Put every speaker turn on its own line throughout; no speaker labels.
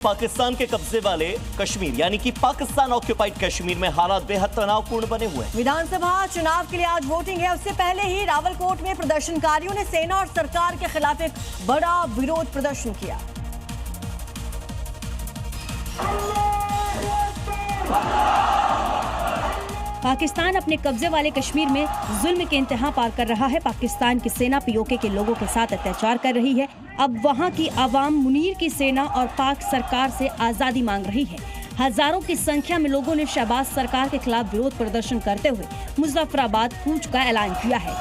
पाकिस्तान के कब्जे वाले कश्मीर यानी कि पाकिस्तान ऑक्यूपाइड कश्मीर में हालात बेहद तनावपूर्ण बने हुए हैं।
विधानसभा चुनाव के लिए आज वोटिंग है। उससे पहले ही रावलकोट में प्रदर्शनकारियों ने सेना और सरकार के खिलाफ एक बड़ा विरोध प्रदर्शन किया।
पाकिस्तान अपने कब्जे वाले कश्मीर में जुल्म के इंतहा पार कर रहा है। पाकिस्तान की सेना पीओके के लोगों के साथ अत्याचार कर रही है। अब वहां की आवाम मुनीर की सेना और पाक सरकार से आजादी मांग रही है। हजारों की संख्या में लोगों ने शहबाज सरकार के खिलाफ विरोध प्रदर्शन करते हुए मुजफ्फराबाद कूच का ऐलान किया है।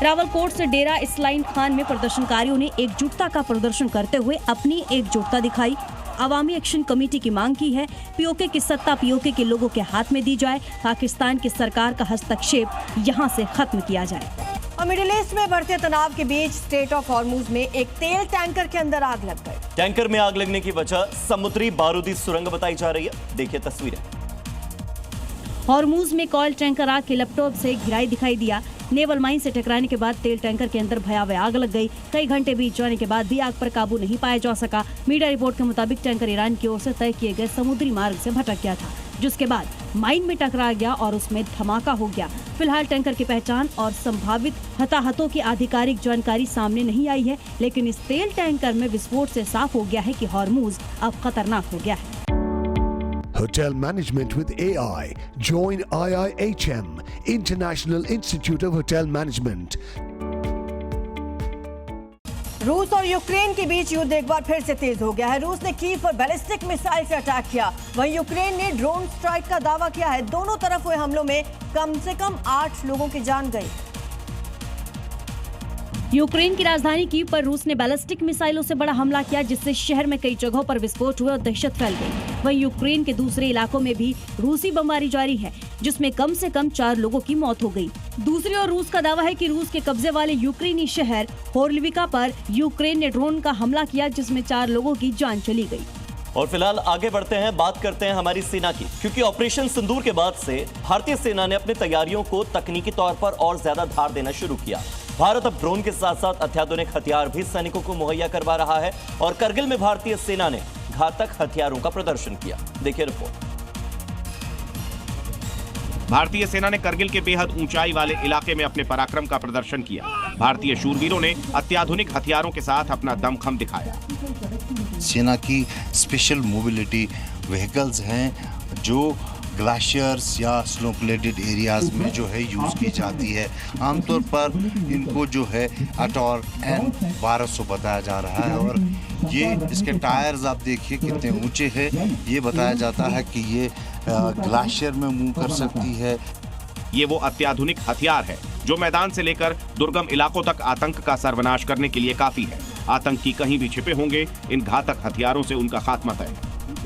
रावलकोट से डेरा इस्लाइन खान में प्रदर्शनकारियों ने एकजुटता का प्रदर्शन करते हुए अपनी एकजुटता दिखाई। अवामी एक्शन कमेटी की मांग की है पीओके की सत्ता पीओके के लोगों के हाथ में दी जाए। पाकिस्तान की सरकार का हस्तक्षेप यहां से खत्म किया जाए।
और मिडिल ईस्ट में बढ़ते तनाव के बीच स्ट्रेट ऑफ हॉर्मुज में एक तेल टैंकर के अंदर आग लग गई।
टैंकर में आग लगने की वजह समुद्री बारूदी सुरंग बताई जा रही है। देखिए तस्वीरें।
हॉर्मुज में कॉयल टैंकर आग के लैपटॉप से घिराई दिखाई दिया। नेवल माइन से टकराने के बाद तेल टैंकर के अंदर भयावह आग लग गई। कई घंटे बीत जाने के बाद भी आग पर काबू नहीं पाया जा सका। मीडिया रिपोर्ट के मुताबिक टैंकर ईरान की ओर से तय किए गए समुद्री मार्ग से भटक गया था, जिसके बाद माइन में टकरा गया और उसमें धमाका हो गया। फिलहाल टैंकर की पहचान और संभावित हताहतों की आधिकारिक जानकारी सामने नहीं आई है, लेकिन इस तेल टैंकर में विस्फोट से साफ हो गया है कि हॉर्मुज अब खतरनाक हो गया है।
Hotel Management with AI. Join IIHM, International Institute of Hotel Management.
रूस और यूक्रेन के बीच युद्ध एक बार फिर से तेज हो गया है। रूस ने कीव पर बैलिस्टिक मिसाइल से अटैक किया, वहीं यूक्रेन ने ड्रोन स्ट्राइक का दावा किया है। दोनों तरफ हुए हमलों में कम से कम 8 लोगों की जान गई।
यूक्रेन की राजधानी कीव पर रूस ने बैलिस्टिक मिसाइलों से बड़ा हमला किया, जिससे शहर में कई जगहों पर विस्फोट हुए और दहशत फैल गई। वहीं यूक्रेन के दूसरे इलाकों में भी रूसी बमबारी जारी है, जिसमें कम से कम 4 लोगों की मौत हो गई। दूसरी ओर रूस का दावा है कि रूस के कब्जे वाले यूक्रेनी शहर होर्लिविका पर यूक्रेन ने ड्रोन का हमला किया, जिसमें 4 लोगों की जान चली गई।
और फिलहाल आगे बढ़ते हैं, बात करते हैं हमारी सेना की, क्योंकि ऑपरेशन सिंदूर के बाद से भारतीय सेना ने अपनी तैयारियों को तकनीकी तौर पर और ज्यादा धार देना शुरू किया। भारत अब ड्रोन के साथ साथ अत्याधुनिक हथियार भी सैनिकों को मुहैया करवा रहा है और करगिल में भारतीय सेना ने घातक हथियारों का प्रदर्शन किया। देखिए रिपोर्ट।
भारतीय सेना ने करगिल के बेहद ऊंचाई वाले इलाके में अपने पराक्रम का प्रदर्शन किया। भारतीय शूरवीरों ने अत्याधुनिक हथियारों के साथ अपना दमखम दिखाया।
सेना की स्पेशल मोबिलिटी व्हीकल्स हैं जो ग्लेशियर्स या स्नो प्लेटेड एरियाज में जो है यूज़ की जाती है। आमतौर पर इनको जो है अटॉर N1200 बताया जा रहा है और ये इसके टायर्स आप देखिए कितने ऊंचे हैं। ये बताया जाता है कि ये ग्लेशियर में मूव कर सकती है।
ये वो अत्याधुनिक हथियार है जो मैदान से लेकर दुर्गम इलाकों तक आतंक का सर्वनाश करने के लिए काफी है। आतंकी कहीं भी छिपे होंगे, इन घातक हथियारों से उनका खात्मा तय।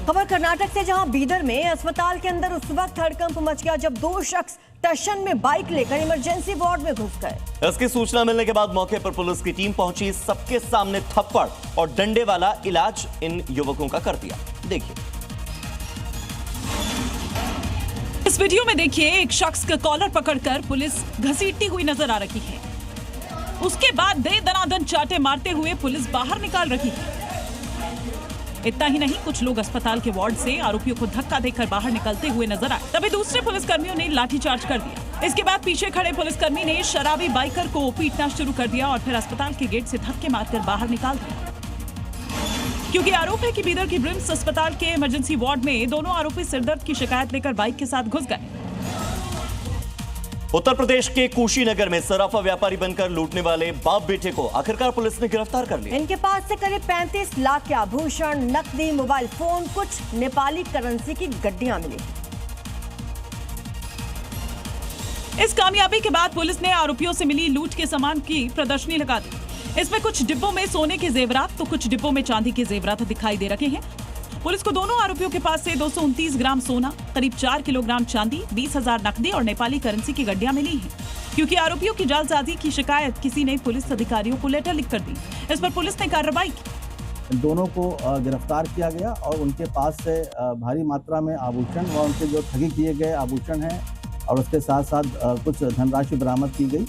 खबर कर्नाटक से, जहां बीदर में अस्पताल के अंदर उस वक्त हड़कंप मच गया जब 2 शख्स टशन में बाइक लेकर इमरजेंसी वार्ड में घुस गए।
इसकी सूचना मिलने के बाद मौके पर पुलिस की टीम पहुंची। सबके सामने थप्पड़ और डंडे वाला इलाज इन युवकों का कर दिया। देखिए
इस वीडियो में देखिए, एक शख्स का कॉलर पकड़कर पुलिस घसीटती हुई नजर आ रही है। उसके बाद दे दनादन चाटे मारते हुए पुलिस बाहर निकाल रही है। इतना ही नहीं, कुछ लोग अस्पताल के वार्ड से आरोपियों को धक्का देकर बाहर निकलते हुए नजर आए। तभी दूसरे पुलिसकर्मियों ने लाठीचार्ज कर दिया। इसके बाद पीछे खड़े पुलिसकर्मी ने शराबी बाइकर को पीटना शुरू कर दिया और फिर अस्पताल के गेट से धक्के मारकर बाहर निकाल दिया। क्योंकि आरोप है कि बीदर की ब्रिम्स अस्पताल के इमरजेंसी वार्ड में दोनों आरोपी सिरदर्द की शिकायत लेकर बाइक के साथ घुस गए।
उत्तर प्रदेश के कुशीनगर में सराफा व्यापारी बनकर लूटने वाले बाप बेटे को आखिरकार पुलिस ने गिरफ्तार कर लिया।
इनके पास से करीब 35 लाख के आभूषण, नकदी, मोबाइल फोन, कुछ नेपाली करेंसी की गड्डियां मिली।
इस कामयाबी के बाद पुलिस ने आरोपियों से मिली लूट के सामान की प्रदर्शनी लगा दी। इसमें कुछ डिब्बों में सोने के जेवरात तो कुछ डिब्बों में चांदी के जेवरात दिखाई दे रहे हैं। पुलिस को दोनों आरोपियों के पास से 229 ग्राम सोना, करीब 4 किलोग्राम चांदी, 20,000 नकदी और नेपाली करेंसी की गड्डियां मिली हैं। क्योंकि आरोपियों की जालसाजी की शिकायत किसी ने पुलिस अधिकारियों को लेटर लिखकर दी। इस पर पुलिस ने कार्रवाई की।
दोनों को गिरफ्तार किया गया और उनके पास से भारी मात्रा में आभूषण व उनके जो ठगी किए गए आभूषण हैं और उसके साथ साथ कुछ धनराशि बरामद की गई।